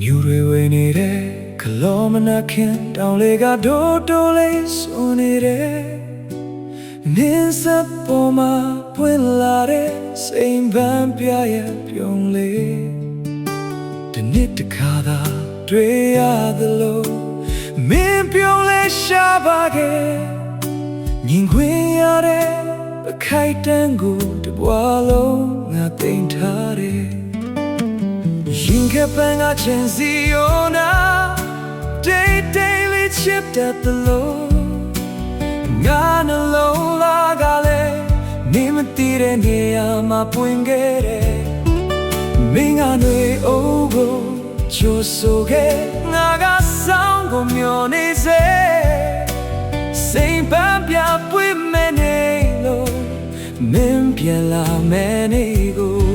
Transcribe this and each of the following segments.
မြူတွေဝင်နေတဲ့ခလောမနာခင်တောင်လေးကဒိုးတိုးလေးစွန်နေတဲ့နင်းစပ်ပေါ်မှာပွင့်လာတဲ့စိမ်ပန်းပြရဲ့ပြုံးလေးဒီနေ့တခါသာတွေ့ရသလိုမင်းပြုံးလေးရှာပါခဲ့ညင်ခွင်ရတဲ့ပခိုက်တန်းကိုတပွားလုံးငါသိမ်းထားတယ်ရင်ကပန်းကချင်စီယိုနာတိတ်တိတ်လေးချစ်တတ်သလိုငါနှလုံးသားကလည်းနေမတည်တဲ့နေရာမှာပွင့်ခဲ့တယ်မင်းကနှွေအိုးကိုချိုးဆိုခဲ့ငါကစောင်းကိုမျောနေစေစိမ်ပန်းပြပွင့်မဲ့နေလို့မင်းပြန်လာမဲ့နေကို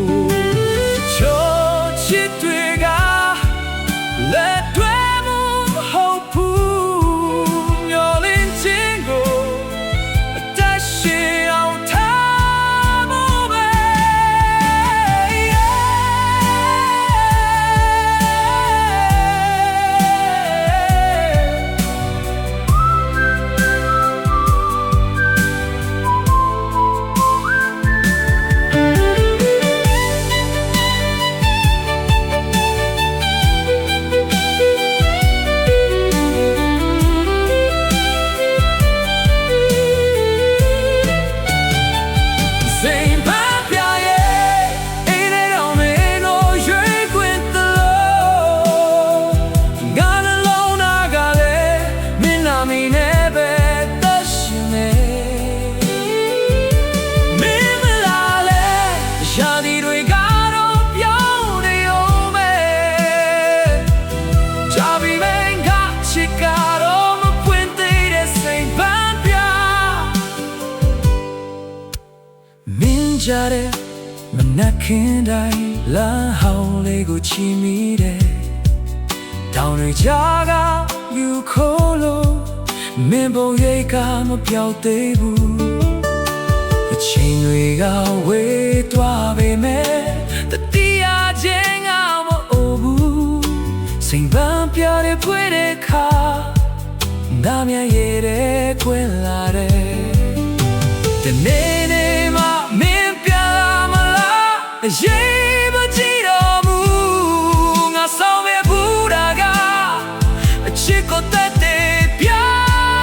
ကြတဲ့မနက်ခင်းတိုင်းလမ်းဟောင်းလေးကိုချီမိတယ်တောင်တွေကြားကယူခိုးလို့မင်းပုံရိပ်ကမပြောက်သေးဘူးအချိန်တွေကဝေးသွားပေမဲ့တတိယချင်းကမအိုးဘူးစိမ်ပန်းပြတဲ့ဖွေးတဲ့ခါငါမြန်ရည်တဲ့ခွင်လာတယ်ဒီနေ့ရေးမကြည့်တော့မူငါဆောင်မဲ့ဘူးတာကအချစ်ကိုတတ်တယ်ပြ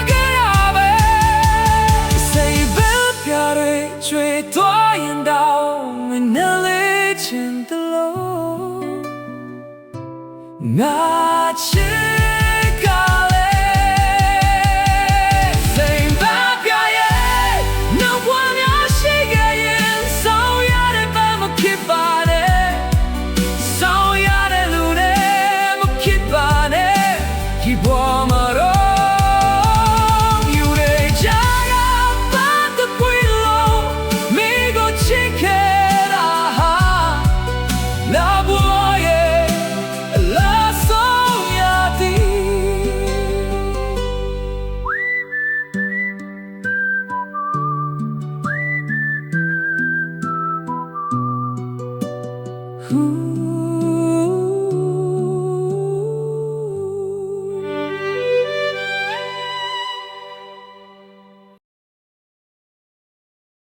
ခဲ့ရပဲစိတ်ပဲပြရဲချွေသွားရင်တော့မနှလေးချင်တယ်လို့ငါချစ်Ooh.